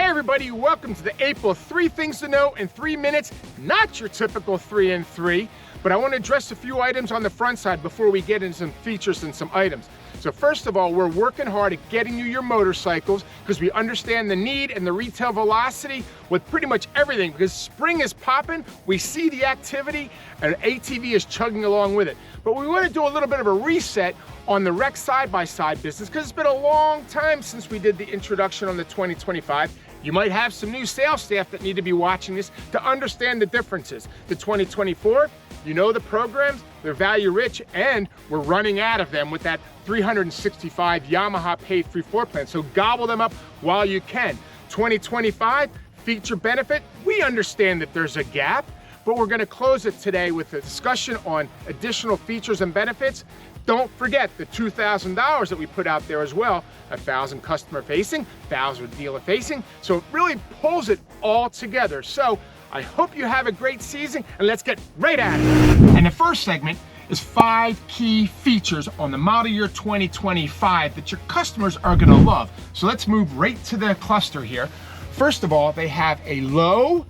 everybody, welcome to the April 3 Things to Know in 3 minutes. Not your typical 3 in 3, but I want to address a few items on the front side before we get into some features and some items. So first of all, we're working hard at getting you your motorcycles because we understand the need and the retail velocity with pretty much everything, because spring is popping, we see the activity, and ATV is chugging along with it. But we want to do a little bit of a reset on the RMAX side-by-side business because it's been a long time since we did the introduction on the 2025. You might have some new sales staff that need to be watching this to understand the differences. The 2024, you know the programs, they're value rich, and we're running out of them with that 365 Yamaha paid-free floor plan. So gobble them up while you can. 2025, feature benefit, we understand that there's a gap, but we're gonna close it today with a discussion on additional features and benefits. Don't forget the $2,000 that we put out there as well, 1,000 customer facing, 1,000 dealer facing. So it really pulls it all together. So I hope you have a great season, and let's get right at it. And the first segment is 5 key features on the model year 2025 that your customers are gonna love. So let's move right to the cluster here. First of all, they have a low,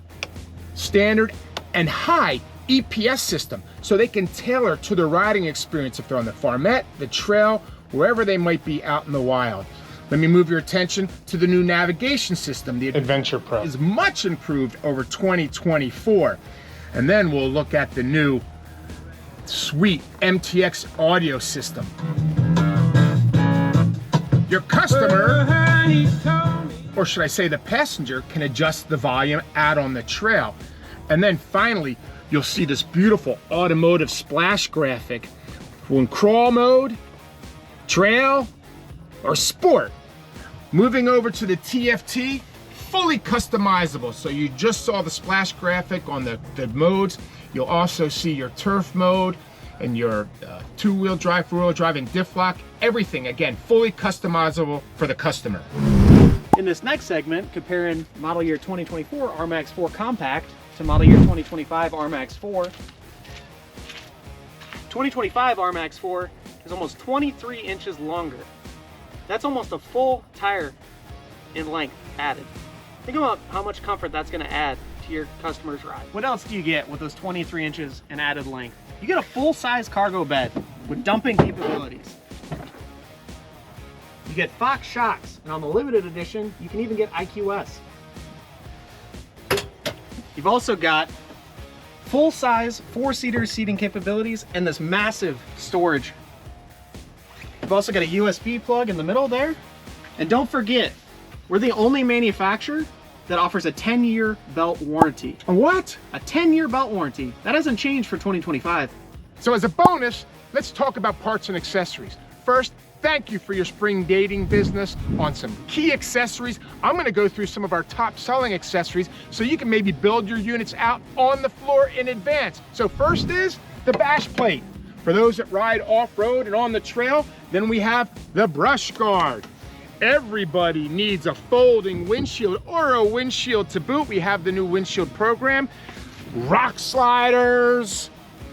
standard, and high EPS system, so they can tailor to their riding experience if they're on the farmette, the trail, wherever they might be out in the wild. Let me move your attention to the new navigation system. The Adventure Pro is much improved over 2024. And then we'll look at the new sweet MTX audio system. Your customer, or should I say the passenger, can adjust the volume out on the trail. And then finally, you'll see this beautiful automotive splash graphic in crawl mode, trail, or sport. Moving over to the TFT, fully customizable. So you just saw the splash graphic on the modes. You'll also see your turf mode and your two-wheel drive, four-wheel drive, and diff lock. Everything, again, fully customizable for the customer. In this next segment, comparing model year 2024 RMAX 4 Compact to model year 2025 RMAX 4. 2025 RMAX 4 is almost 23 inches longer. That's almost a full tire in length added. Think about how much comfort that's going to add to your customer's ride. What else do you get with those 23 inches in added length? You get a full-size cargo bed with dumping capabilities. You get Fox shocks, and on the limited edition, you can even get IQS. You've also got full-size 4-seater seating capabilities and this massive storage. You've also got a USB plug in the middle there. And don't forget, we're the only manufacturer that offers a 10-year belt warranty. A what? A 10-year belt warranty. That hasn't changed for 2025. So as a bonus, let's talk about parts and accessories. First, thank you for your spring dating business on some key accessories. I'm gonna go through some of our top selling accessories so you can maybe build your units out on the floor in advance. So first is the bash plate. For those that ride off-road and on the trail, then we have the brush guard. Everybody needs a folding windshield or a windshield to boot. We have the new windshield program. Rock sliders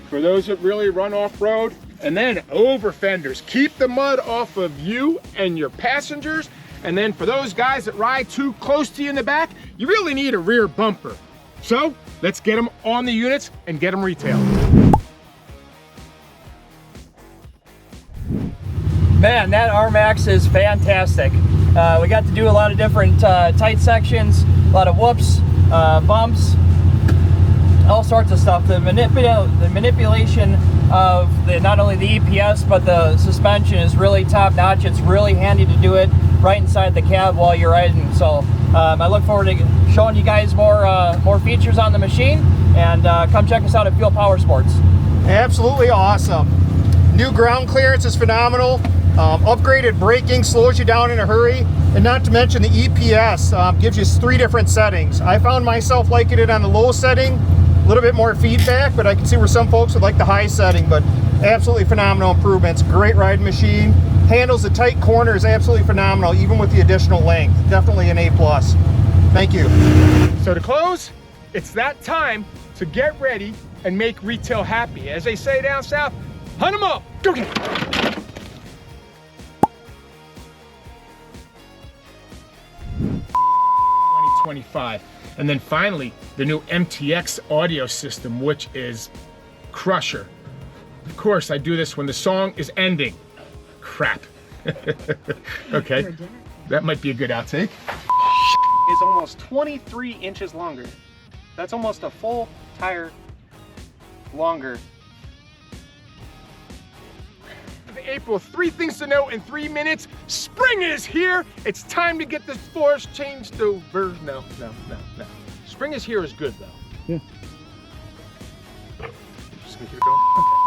for those that really run off-road. And then over fenders, keep the mud off of you and your passengers. And then for those guys that ride too close to you in the back, you really need a rear bumper. So let's get them on the units and get them retailed. Man, that RMAX is fantastic. We got to do a lot of different tight sections, a lot of whoops, bumps, all sorts of stuff. The manipulation of not only the EPS but the suspension is really top notch. It's really handy to do it right inside the cab while you're riding. So I look forward to showing you guys more features on the machine, and come check us out at Fuel Power Sports. Absolutely awesome. New ground clearance is phenomenal. Upgraded braking slows you down in a hurry, and not to mention the EPS gives you 3 different settings. I found myself liking it on the low setting, a little bit more feedback, but I can see where some folks would like the high setting. But absolutely phenomenal improvements. Great riding machine. Handles the tight corners absolutely phenomenal, even with the additional length. Definitely an A+. Thank you. So to close, it's that time to get ready and make retail happy. As they say down south, hunt them up. Go get it. 25. And then finally, the new MTX audio system, which is crusher. Of course, I do this when the song is ending. Crap. Okay, that might be a good outtake. Is almost 23 inches longer. That's almost a full tire longer. April, 3 things to know in 3 minutes. Spring is here. It's time to get this floors changed over. No. Spring is here is good though. Yeah. Just gonna keep it going. Okay.